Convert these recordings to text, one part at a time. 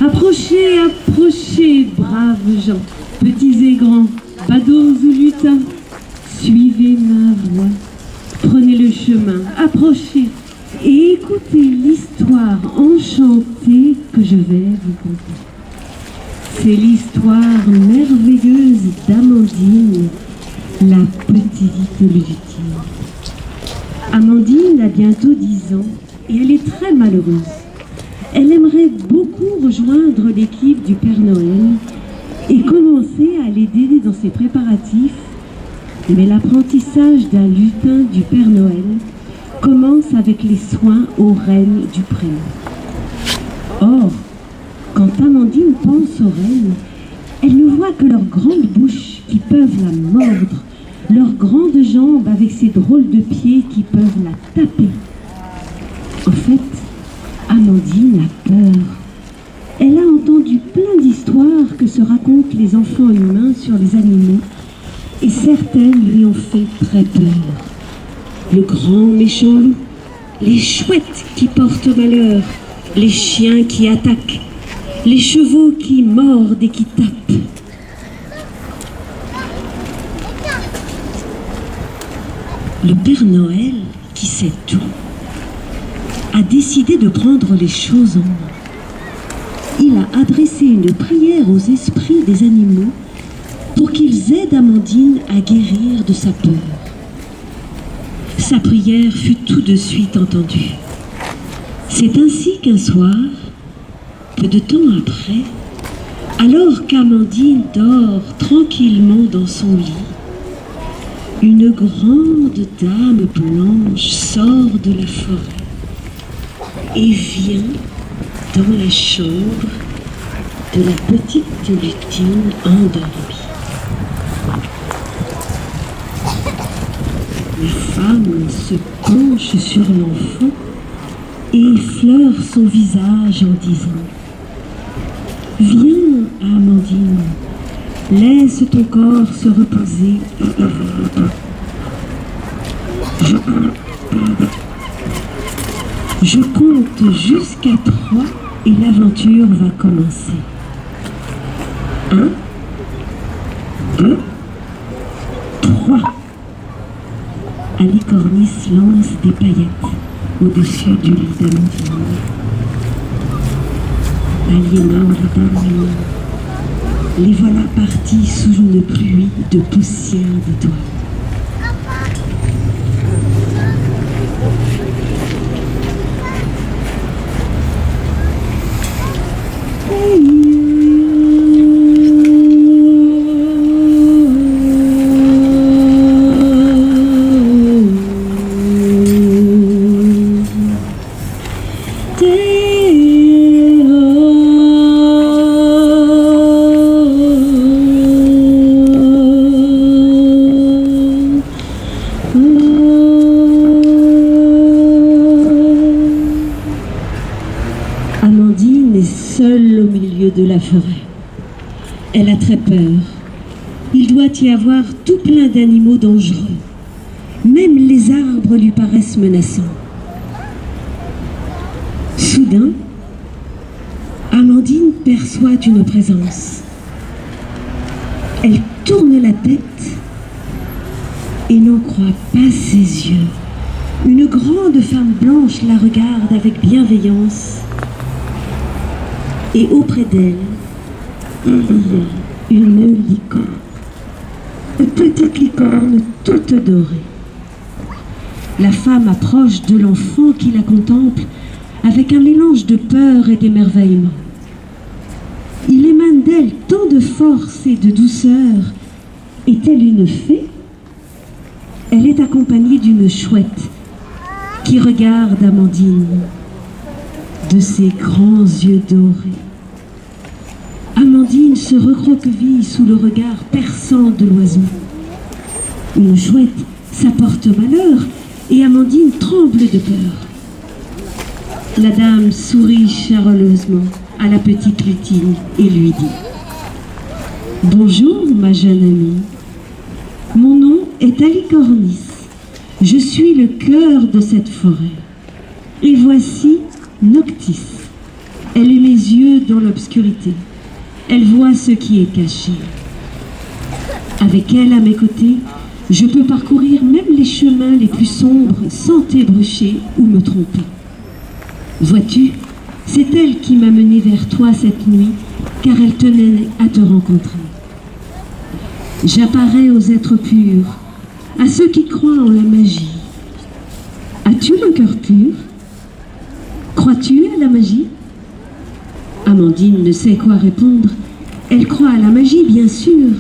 Approchez, approchez, braves gens, petits et grands, badauds ou lutins, suivez ma voix, prenez le chemin, approchez et écoutez l'histoire enchantée que je vais vous conter. C'est l'histoire merveilleuse d'Amandine, la petite lutine. Amandine a bientôt 10 ans et elle est très malheureuse. Elle aimerait beaucoup rejoindre l'équipe du Père Noël et commencer à l'aider dans ses préparatifs, mais l'apprentissage d'un lutin du Père Noël commence avec les soins aux reines du prénom. Or, quand Amandine pense aux reines, elle ne voit que leurs grandes bouches qui peuvent la mordre, leurs grandes jambes avec ces drôles de pieds qui peuvent la taper. En fait, Amandine a peur. Elle a entendu plein d'histoires que se racontent les enfants humains sur les animaux et certaines lui ont fait très peur. Le grand méchant loup, les chouettes qui portent malheur, les chiens qui attaquent, les chevaux qui mordent et qui tapent. Le Père Noël, qui sait tout, a décidé de prendre les choses en main. Il a adressé une prière aux esprits des animaux pour qu'ils aident Amandine à guérir de sa peur. Sa prière fut tout de suite entendue. C'est ainsi qu'un soir, peu de temps après, alors qu'Amandine dort tranquillement dans son lit, une grande dame blanche sort de la forêt et vient dans la chambre de la petite lutine endormie. La femme se penche sur l'enfant et effleure son visage en disant « Viens, Amandine, laisse ton corps se reposer et éveille-toi. Je compte jusqu'à 3 et l'aventure va commencer. 1, 2, 3. Alicornis lance des paillettes au-dessus du lit d'Amandine, aliénant les dames. Les voilà partis sous une pluie de poussière d'étoiles. Amandine est seule au milieu de la forêt. Elle a très peur. Il doit y avoir tout plein d'animaux dangereux. Même les arbres lui paraissent menaçants. Soudain, Amandine perçoit une présence. Elle tourne la tête et n'en croit pas ses yeux. Une grande femme blanche la regarde avec bienveillance. Et auprès d'elle, il y a une licorne. petite licorne toute dorée. La femme approche de l'enfant qui la contemple avec un mélange de peur et d'émerveillement. Il émane d'elle tant de force et de douceur. Est-elle une fée? Elle est accompagnée d'une chouette qui regarde Amandine de ses grands yeux dorés. Amandine se recroqueville sous le regard perçant de l'oiseau. Une chouette, ça porte malheur, et Amandine tremble de peur. La dame sourit chaleureusement à la petite lutine et lui dit « Bonjour, ma jeune amie. Mon nom est Alicornis. Je suis le cœur de cette forêt. Et voici Noctis. Elle est mes yeux dans l'obscurité. Elle voit ce qui est caché. Avec elle à mes côtés, je peux parcourir même les chemins les plus sombres sans t'ébrucher ou me tromper. Vois-tu, c'est elle qui m'a mené vers toi cette nuit, car elle tenait à te rencontrer. J'apparais aux êtres purs, à ceux qui croient en la magie. As-tu le cœur pur? Crois-tu à la magie? Amandine ne sait quoi répondre. Elle croit à la magie, bien sûr.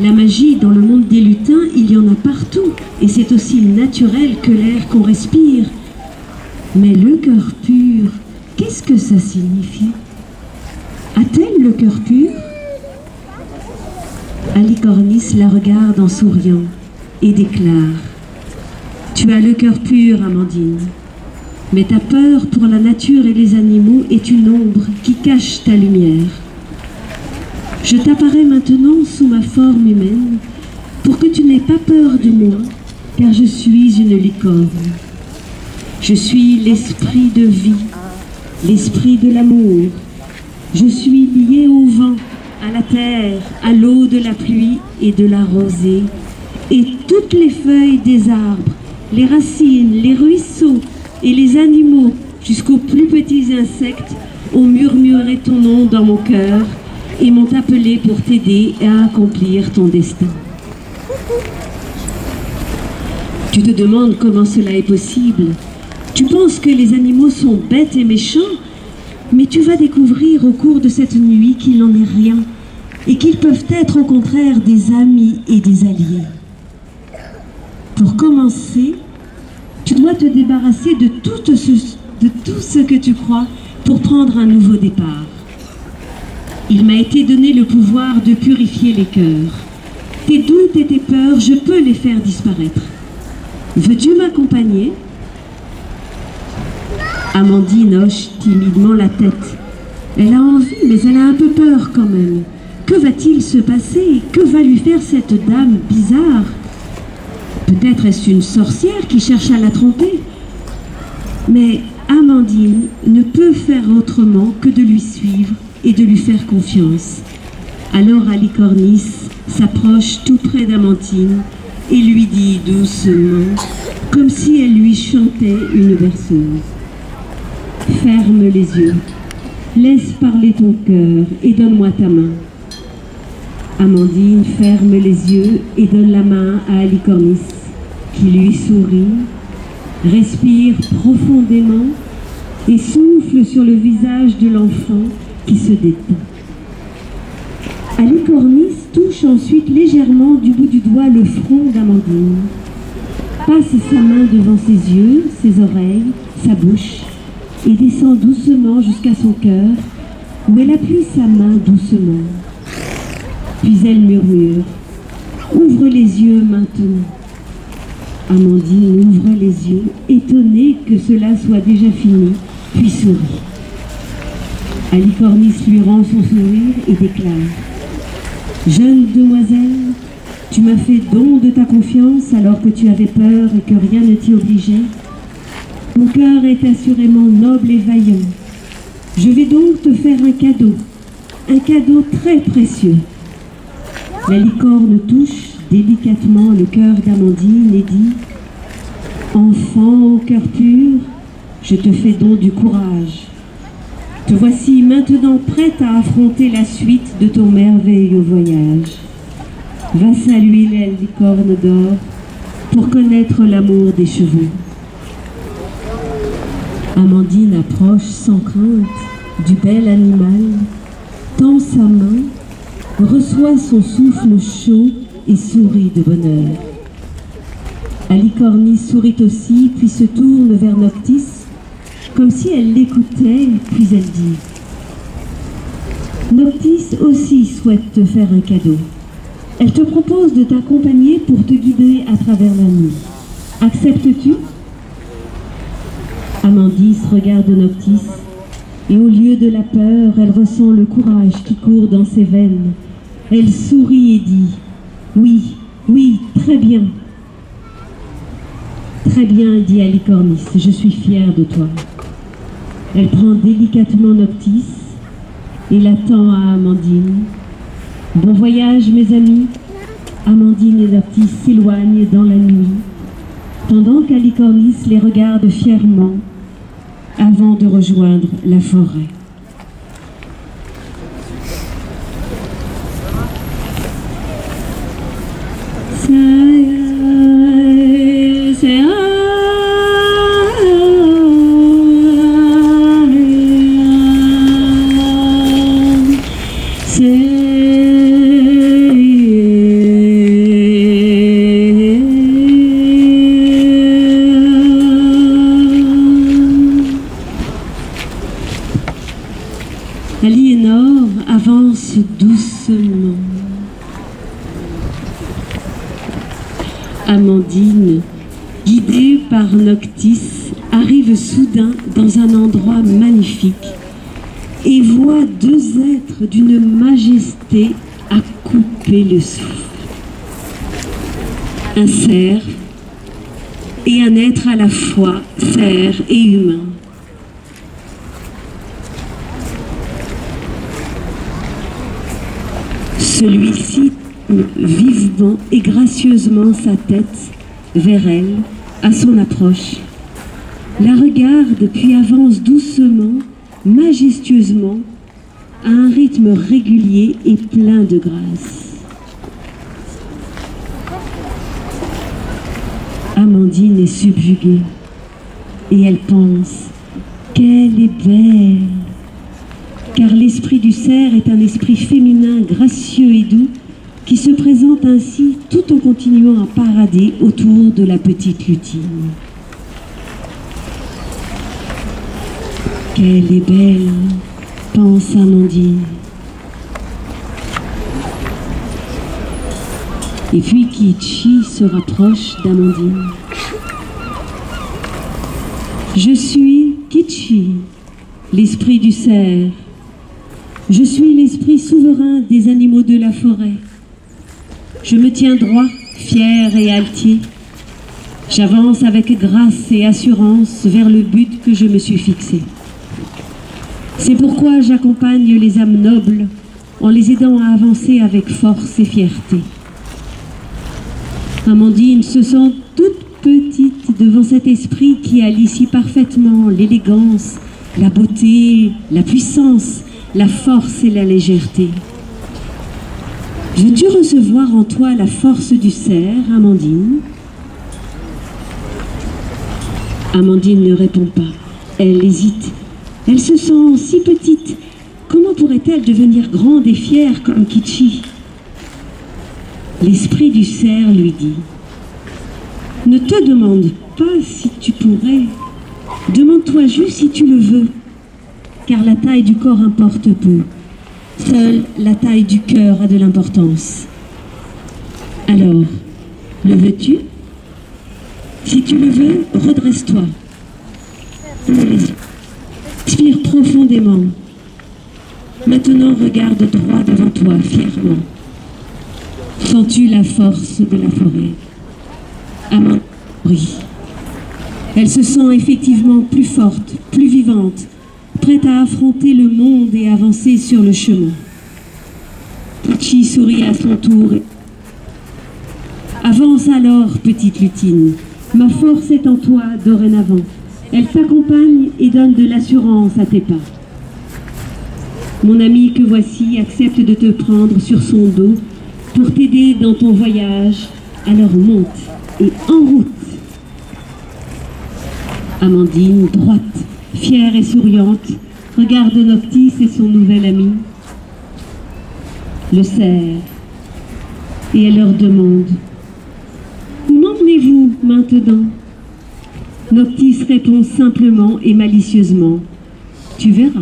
La magie, dans le monde des lutins, il y en a partout, et c'est aussi naturel que l'air qu'on respire. Mais le cœur pur, qu'est-ce que ça signifie? A-t-elle le cœur pur? Alicornis la regarde en souriant et déclare « Tu as le cœur pur, Amandine. Mais ta peur pour la nature et les animaux est une ombre qui cache ta lumière. Je t'apparais maintenant sous ma forme humaine pour que tu n'aies pas peur de moi, car je suis une licorne. Je suis l'esprit de vie, l'esprit de l'amour. Je suis lié au vent, à la terre, à l'eau de la pluie et de la rosée, et toutes les feuilles des arbres, les racines, les ruisseaux, et les animaux, jusqu'aux plus petits insectes, ont murmuré ton nom dans mon cœur et m'ont appelé pour t'aider à accomplir ton destin. Tu te demandes comment cela est possible. Tu penses que les animaux sont bêtes et méchants, mais tu vas découvrir au cours de cette nuit qu'il n'en est rien et qu'ils peuvent être au contraire des amis et des alliés. Pour commencer, tu dois te débarrasser de tout ce que tu crois pour prendre un nouveau départ. Il m'a été donné le pouvoir de purifier les cœurs. Tes doutes et tes peurs, je peux les faire disparaître. Veux-tu m'accompagner? Amandine hoche timidement la tête. Elle a envie, mais elle a un peu peur quand même. Que va-t-il se passer? Que va lui faire cette dame bizarre? Peut-être est-ce une sorcière qui cherche à la tromper? Mais Amandine ne peut faire autrement que de lui suivre et de lui faire confiance. Alors Alicornis s'approche tout près d'Amandine et lui dit doucement, comme si elle lui chantait une berceuse. Ferme les yeux, laisse parler ton cœur et donne-moi ta main. Amandine ferme les yeux et donne la main à Alicornis, qui lui sourit, respire profondément et souffle sur le visage de l'enfant qui se détend. Alicornis touche ensuite légèrement du bout du doigt le front d'Amandine, passe sa main devant ses yeux, ses oreilles, sa bouche et descend doucement jusqu'à son cœur où elle appuie sa main doucement. Puis elle murmure « Ouvre les yeux maintenant ». Amandine ouvre les yeux, étonnée que cela soit déjà fini, puis sourit. Alicornis lui rend son sourire et déclare « Jeune demoiselle, tu m'as fait don de ta confiance alors que tu avais peur et que rien ne t'y obligeait. Mon cœur est assurément noble et vaillant. Je vais donc te faire un cadeau très précieux. » La licorne touche délicatement le cœur d'Amandine et dit « Enfant au cœur pur, je te fais don du courage. Te voici maintenant prête à affronter la suite de ton merveilleux voyage. va saluer la licorne d'or pour connaître l'amour des chevaux. Amandine approche sans crainte du bel animal, tend sa main, reçoit son souffle chaud et sourit de bonheur. Alicornis sourit aussi, puis se tourne vers Noctis, comme si elle l'écoutait, puis elle dit « Noctis aussi souhaite te faire un cadeau. Elle te propose de t'accompagner pour te guider à travers la nuit. Acceptes-tu » Amandis regarde Noctis, et au lieu de la peur, elle ressent le courage qui court dans ses veines. Elle sourit et dit « Oui, oui, très bien. » « Très bien, dit Alicornis, je suis fière de toi. » Elle prend délicatement Noctis et la tend à Amandine. « Bon voyage, mes amis. » Amandine et Noctis s'éloignent dans la nuit, pendant qu'Alicornis les regarde fièrement avant de rejoindre la forêt. Aliénor avance doucement. Amandine, guidée par Noctis, arrive soudain dans un endroit magnifique et voit deux êtres d'une majesté à couper le souffle. Un cerf et un être à la fois cerf et humain. Celui-ci vivement et gracieusement sa tête vers elle, à son approche, la regarde puis avance doucement, majestueusement, à un rythme régulier et plein de grâce. Amandine est subjuguée et elle pense qu'elle est belle, car l'esprit du cerf est un esprit féminin gracieux et doux qui se présente ainsi tout en continuant à parader autour de la petite lutine. Qu'elle est belle, pense Amandine. Et puis Kiichi se rapproche d'Amandine. Je suis Kiichi, l'esprit du cerf. Je suis l'esprit souverain des animaux de la forêt. Je me tiens droit, fier et altier. J'avance avec grâce et assurance vers le but que je me suis fixé. C'est pourquoi j'accompagne les âmes nobles en les aidant à avancer avec force et fierté. Amandine se sent toute petite devant cet esprit qui allie si parfaitement l'élégance, la beauté, la puissance, la force et la légèreté. Veux-tu recevoir en toi la force du cerf, Amandine? Amandine ne répond pas. Elle hésite. Elle se sent si petite. Comment pourrait-elle devenir grande et fière comme Kiichi? L'esprit du cerf lui dit « Ne te demande pas si tu pourrais. Demande-toi juste si tu le veux. Car la taille du corps importe peu. Seule la taille du cœur a de l'importance. Alors, le veux-tu? Si tu le veux, redresse-toi. Inspire profondément. Maintenant, regarde droit devant toi, fièrement. Sens-tu la force de la forêt? Amandine brille. Elle se sent effectivement plus forte, plus vivante, prête à affronter le monde et avancer sur le chemin. Kiichi sourit à son tour. Avance alors, petite lutine. Ma force est en toi dorénavant. Elle t'accompagne et donne de l'assurance à tes pas. Mon ami que voici accepte de te prendre sur son dos pour t'aider dans ton voyage. Alors monte et en route. Amandine, droite, fière et souriante, regarde Noctis et son nouvel ami, le serre, et elle leur demande « Où m'emmenez-vous maintenant ?» Noctis répond simplement et malicieusement « Tu verras. »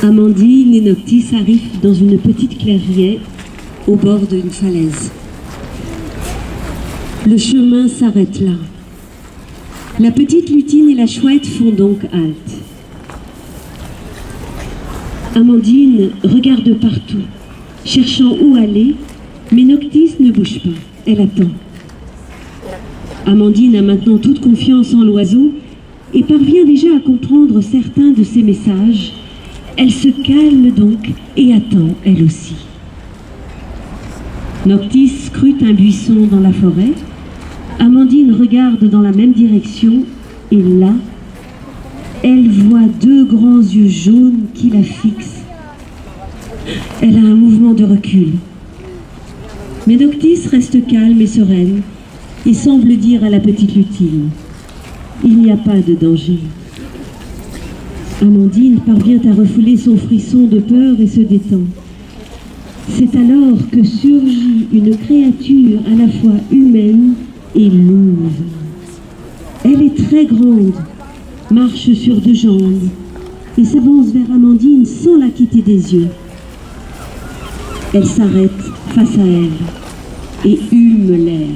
Amandine et Noctis arrivent dans une petite clairière au bord d'une falaise. Le chemin s'arrête là. La petite lutine et la chouette font donc halte. Amandine regarde partout, cherchant où aller, mais Noctis ne bouge pas, elle attend. Amandine a maintenant toute confiance en l'oiseau et parvient déjà à comprendre certains de ses messages. Elle se calme donc et attend, elle aussi. Noctis scrute un buisson dans la forêt. Amandine regarde dans la même direction et là, elle voit deux grands yeux jaunes qui la fixent. Elle a un mouvement de recul. Mais Noctis reste calme et sereine et semble dire à la petite lutine « Il n'y a pas de danger ». Amandine parvient à refouler son frisson de peur et se détend. C'est alors que surgit une créature à la fois humaine et louve. Elle est très grande, marche sur deux jambes et s'avance vers Amandine sans la quitter des yeux. Elle s'arrête face à elle et hume l'air.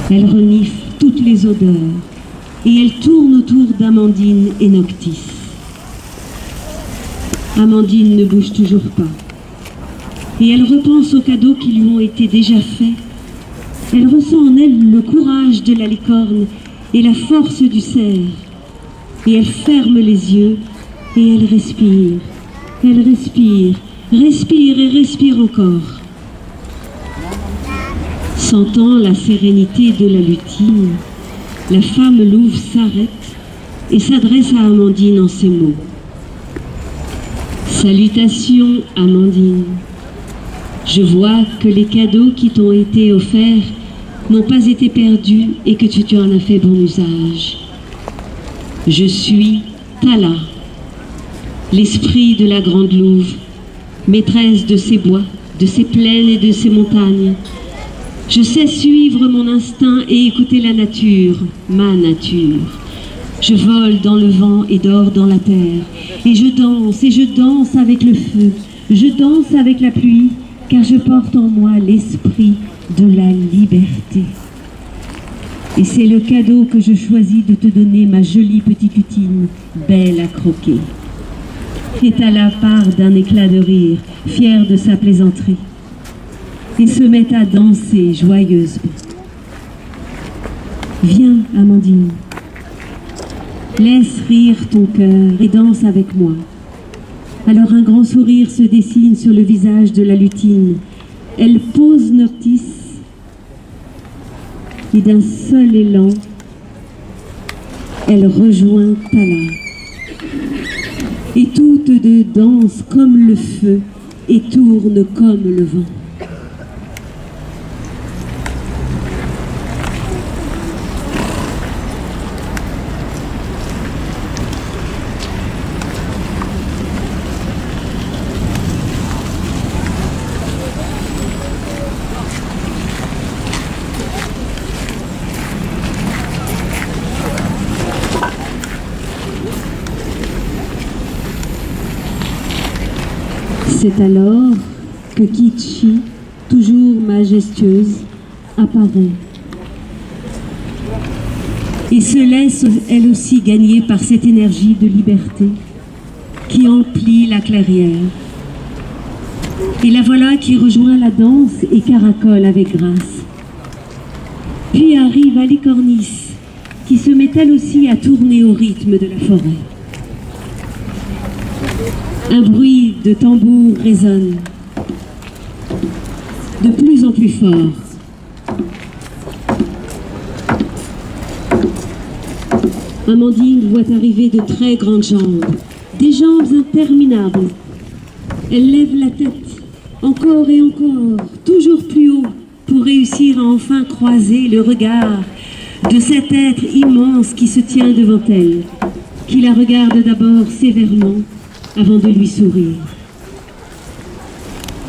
Elle renifle toutes les odeurs et elle tourne autour d'Amandine et Noctis. Amandine ne bouge toujours pas et elle repense aux cadeaux qui lui ont été déjà faits. Elle ressent en elle le courage de la licorne et la force du cerf. Et elle ferme les yeux et elle respire. Elle respire, respire et respire encore. Sentant la sérénité de la lutine, la femme louve s'arrête et s'adresse à Amandine en ces mots. Salutations, Amandine. Je vois que les cadeaux qui t'ont été offerts n'ont pas été perdus et que tu en as fait bon usage. Je suis Tala, l'esprit de la grande louve, maîtresse de ces bois, de ces plaines et de ces montagnes. Je sais suivre mon instinct et écouter la nature, ma nature. Je vole dans le vent et dors dans la terre. Et je danse avec le feu. Je danse avec la pluie, car je porte en moi l'esprit de la liberté. Et c'est le cadeau que je choisis de te donner, ma jolie petite lutine, belle à croquer. Et Tala part d'un éclat de rire, fière de sa plaisanterie, et se met à danser joyeusement. Viens, Amandine, laisse rire ton cœur et danse avec moi. Alors un grand sourire se dessine sur le visage de la lutine. Elle pose Noctis et d'un seul élan, elle rejoint Tala. Et toutes deux dansent comme le feu et tournent comme le vent. C'est alors que Kichi, toujours majestueuse, apparaît et se laisse elle aussi gagner par cette énergie de liberté qui emplit la clairière. Et la voilà qui rejoint la danse et caracole avec grâce. Puis arrive Alicornis, qui se met elle aussi à tourner au rythme de la forêt. Un bruit de tambour résonne, de plus en plus fort. Amandine voit arriver de très grandes jambes, des jambes interminables. Elle lève la tête, encore et encore, toujours plus haut, pour réussir à enfin croiser le regard de cet être immense qui se tient devant elle, qui la regarde d'abord sévèrement avant de lui sourire.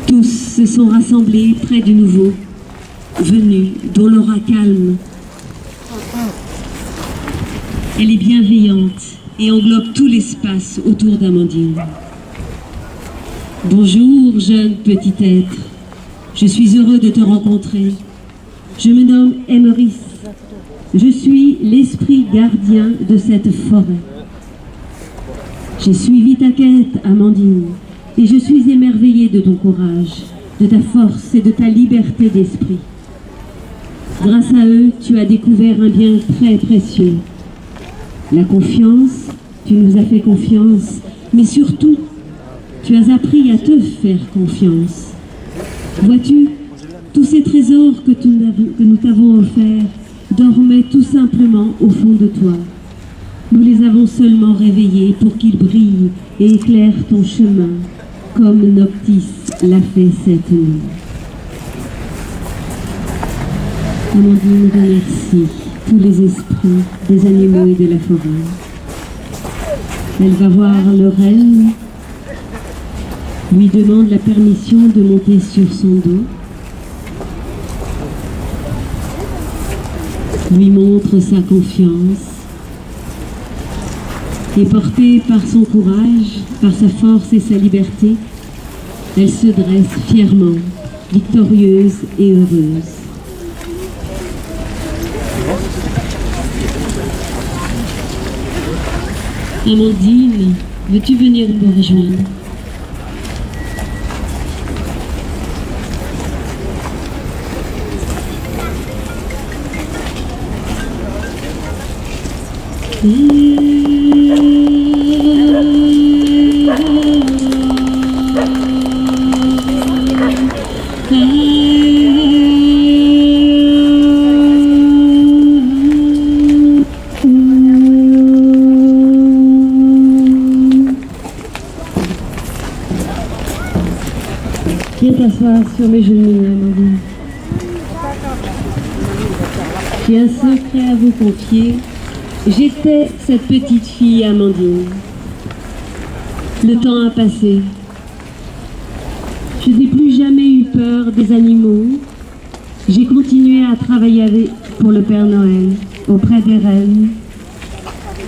Tous se sont rassemblés près du nouveau, venu, dont l'aura calme. Elle est bienveillante et englobe tout l'espace autour d'Amandine. Bonjour, jeune petit être. Je suis heureux de te rencontrer. Je me nomme Émeris. Je suis l'esprit gardien de cette forêt. J'ai suivi ta quête, Amandine, et je suis émerveillée de ton courage, de ta force et de ta liberté d'esprit. Grâce à eux, tu as découvert un bien très précieux. La confiance, tu nous as fait confiance, mais surtout, tu as appris à te faire confiance. Vois-tu, tous ces trésors que nous t'avons offerts dormaient tout simplement au fond de toi. Nous les avons seulement réveillés pour qu'ils brillent et éclairent ton chemin, comme Noctis l'a fait cette nuit. Amandine remercie tous les esprits des animaux et de la forêt. Elle va voir le renne, lui demande la permission de monter sur son dos, lui montre sa confiance, et portée par son courage, par sa force et sa liberté, elle se dresse fièrement, victorieuse et heureuse. Amandine, veux-tu venir me rejoindre? Viens t'asseoir sur mes genoux, Amandine. J'ai un secret à vous confier. J'étais cette petite fille Amandine. Le temps a passé. Je n'ai plus jamais eu peur des animaux. J'ai continué à travailler pour le Père Noël, auprès des reines.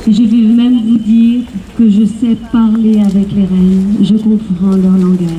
Et je vais même vous dire que je sais parler avec les reines. Je comprends leur langage.